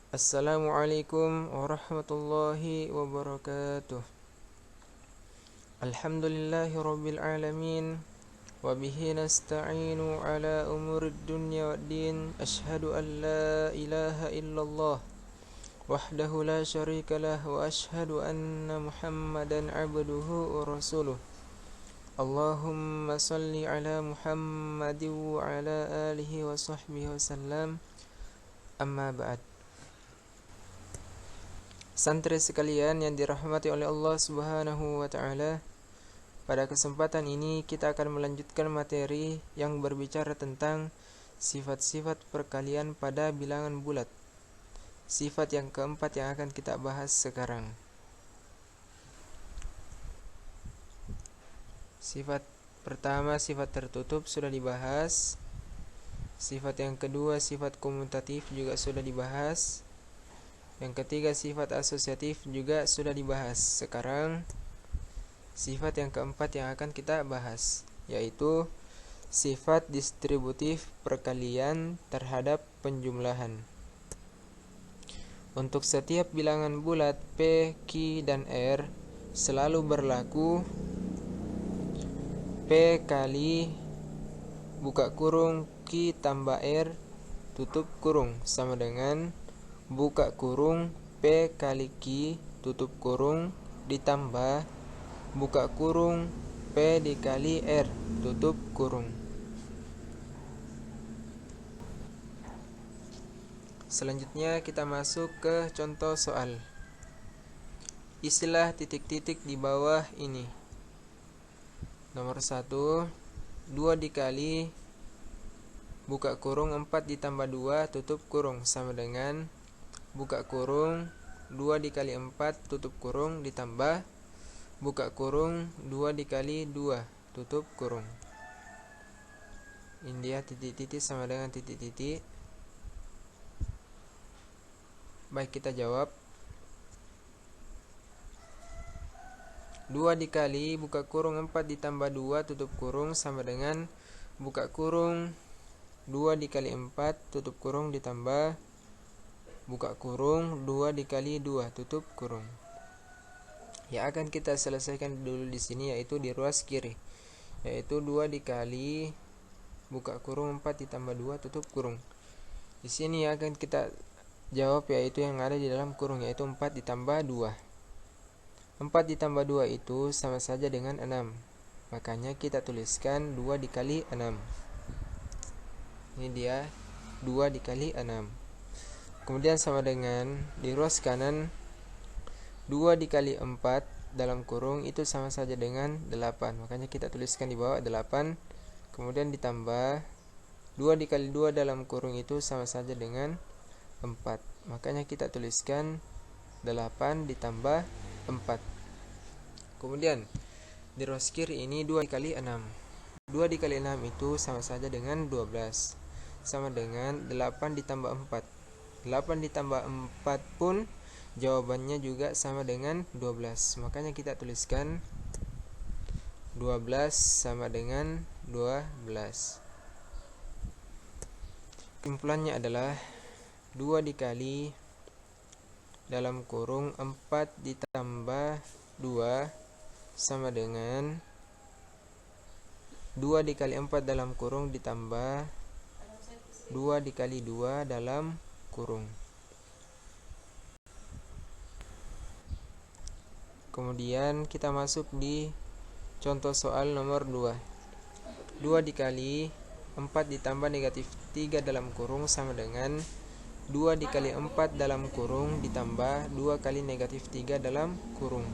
Assalamualaikum warahmatullahi wabarakatuh. Alhamdulillahi rabbil alamin. Wabihi nasta'inu ala umurid dunya waddin. Ashhadu an la ilaha illallah wahdahu la syarika lah. Wa ashhadu anna muhammadan abduhu wa rasuluh. Allahumma salli ala muhammadin wa ala alihi wa sahbihi wasallam. Amma ba'd. Santri sekalian yang dirahmati oleh Allah Subhanahu wa ta'ala, pada kesempatan ini kita akan melanjutkan materi yang berbicara tentang sifat-sifat perkalian pada bilangan bulat. Sifat yang keempat yang akan kita bahas sekarang. Sifat pertama, sifat tertutup, sudah dibahas. Sifat yang kedua, sifat komutatif, juga sudah dibahas. Yang ketiga, sifat asosiatif, juga sudah dibahas. Sekarang sifat yang keempat yang akan kita bahas, yaitu sifat distributif perkalian terhadap penjumlahan. Untuk setiap bilangan bulat P, Q, dan R selalu berlaku P kali buka kurung Q tambah R tutup kurung sama dengan buka kurung P kali Q tutup kurung ditambah buka kurung P dikali R tutup kurung. Selanjutnya kita masuk ke contoh soal. Isilah titik-titik di bawah ini. Nomor 1, 2 dikali buka kurung 4 ditambah 2 tutup kurung sama dengan buka kurung 2 dikali 4 tutup kurung ditambah buka kurung 2 dikali 2 tutup kurung. Ini dia titik-titik sama dengan titik-titik. Baik, kita jawab. 2 dikali buka kurung 4 ditambah 2 tutup kurung sama dengan buka kurung 2 dikali 4 tutup kurung ditambah buka kurung 2 dikali 2 tutup kurung. Yang akan kita selesaikan dulu di sini yaitu di ruas kiri, yaitu 2 dikali buka kurung 4 ditambah 2 tutup kurung. Di sini yang akan kita jawab yaitu yang ada di dalam kurung, yaitu 4 ditambah 2. 4 ditambah 2 itu sama saja dengan 6. Makanya kita tuliskan 2 dikali 6. Ini dia 2 dikali 6. Kemudian sama dengan di ruas kanan 2 dikali 4 dalam kurung itu sama saja dengan 8. Makanya kita tuliskan di bawah 8. Kemudian ditambah 2 dikali 2 dalam kurung itu sama saja dengan 4. Makanya kita tuliskan 8 ditambah 4. Kemudian di ruas kiri ini 2 dikali 6. 2 dikali 6 itu sama saja dengan 12. Sama dengan 8 ditambah 4. 8 ditambah 4 pun jawabannya juga sama dengan 12. Makanya kita tuliskan 12 sama dengan 12. Kesimpulannya adalah 2 dikali dalam kurung 4 ditambah 2 sama dengan 2 dikali 4 dalam kurung ditambah 2 dikali 2 dalam kurung. Kemudian kita masuk di contoh soal nomor 2. 2 dikali 4 ditambah negatif 3 dalam kurung sama dengan 2 dikali 4 dalam kurung ditambah 2 kali negatif 3 dalam kurung.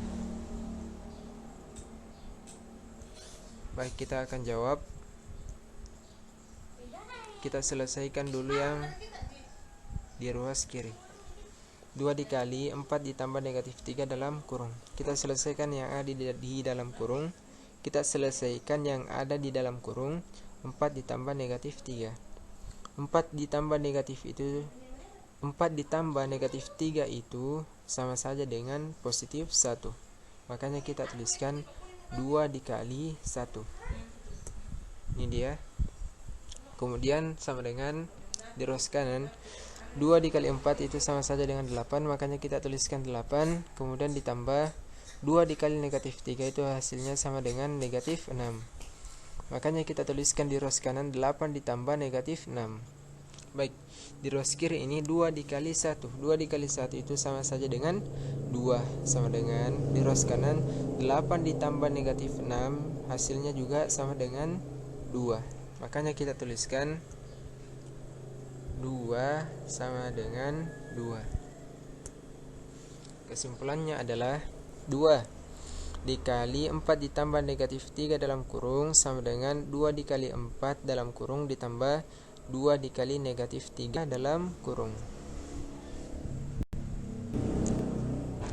Baik, kita akan jawab. Kita selesaikan dulu yang di ruas kiri. 2 dikali 4 ditambah negatif 3 dalam kurung. Kita selesaikan yang ada di dalam kurung. Kita selesaikan yang ada di dalam kurung 4 ditambah negatif 3. 4 ditambah negatif 3 itu sama saja dengan positif 1. Makanya kita tuliskan 2 dikali 1. Ini dia. Kemudian sama dengan di ruas kanan 2 dikali 4 itu sama saja dengan 8, makanya kita tuliskan 8. Kemudian ditambah 2 dikali negatif 3 itu hasilnya sama dengan negatif 6. Makanya kita tuliskan di rows kanan 8 ditambah negatif 6. Baik, di rows kiri ini 2 dikali 1. 2 dikali 1 itu sama saja dengan 2, sama dengan di rows kanan 8 ditambah negatif 6, hasilnya juga sama dengan 2. Makanya kita tuliskan 2 sama dengan 2. Kesimpulannya adalah 2 dikali 4 ditambah negatif 3 dalam kurung sama dengan 2 dikali 4 dalam kurung ditambah 2 dikali negatif 3 dalam kurung.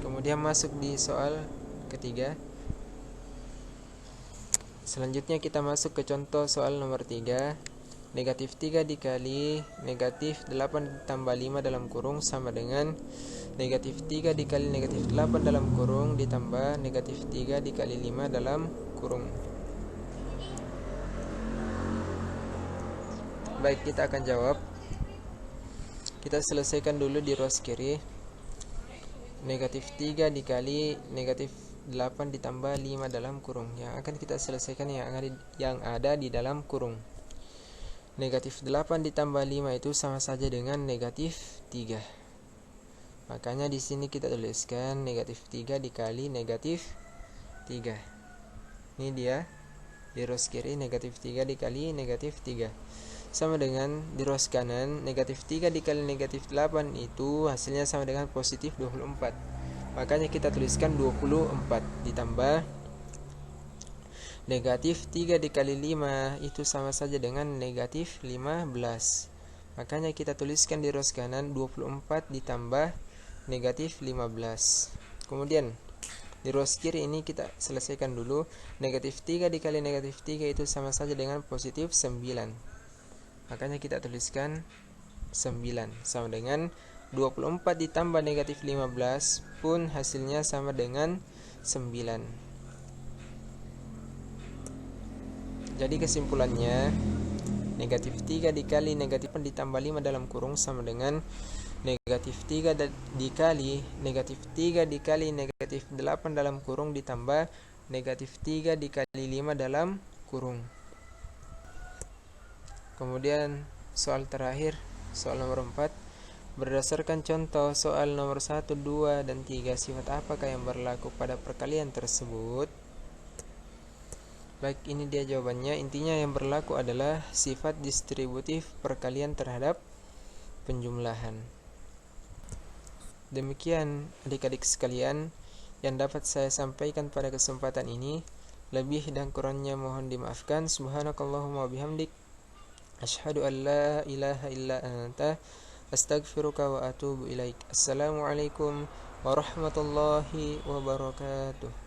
Kemudian masuk di soal ketiga. Selanjutnya kita masuk ke contoh soal nomor 3. Negatif 3 dikali negatif 8 ditambah 5 dalam kurung sama dengan negatif 3 dikali negatif 8 dalam kurung ditambah negatif 3 dikali 5 dalam kurung. Baik, kita akan jawab. Kita selesaikan dulu di rows kiri. Negatif 3 dikali negatif 8 ditambah 5 dalam kurung. Yang akan kita selesaikan yang ada di dalam kurung. Negatif 8 ditambah 5 itu sama saja dengan negatif 3. Makanya di sini kita tuliskan negatif 3 dikali negatif 3. Ini dia di rows kiri, negatif 3 dikali negatif 3. Sama dengan di rows kanan, negatif 3 dikali negatif 8 itu hasilnya sama dengan positif 24. Makanya kita tuliskan 24 ditambah negatif 3 dikali 5 itu sama saja dengan negatif 15. Makanya kita tuliskan di rows kanan 24 ditambah negatif 15. Kemudian di rows kiri ini kita selesaikan dulu. Negatif 3 dikali negatif 3 itu sama saja dengan positif 9. Makanya kita tuliskan 9 sama dengan 24 ditambah negatif 15 pun hasilnya sama dengan 9. Jadi kesimpulannya negatif 3 dikali negatif 4 ditambah 5 dalam kurung sama dengan negatif 3 dikali negatif 3 dikali negatif 8 dalam kurung ditambah negatif 3 dikali 5 dalam kurung. Kemudian soal terakhir, soal nomor 4. Berdasarkan contoh soal nomor 1, 2, dan 3, sifat apakah yang berlaku pada perkalian tersebut? Baik, ini dia jawabannya. Intinya yang berlaku adalah sifat distributif perkalian terhadap penjumlahan. Demikian adik-adik sekalian yang dapat saya sampaikan pada kesempatan ini. Lebih dan kurangnya mohon dimaafkan. Subhanakallahumma bihamdik, asyhadu an la ilaha illa anta, astaghfiruka wa atubu ilaik. Assalamualaikum warahmatullahi wabarakatuh.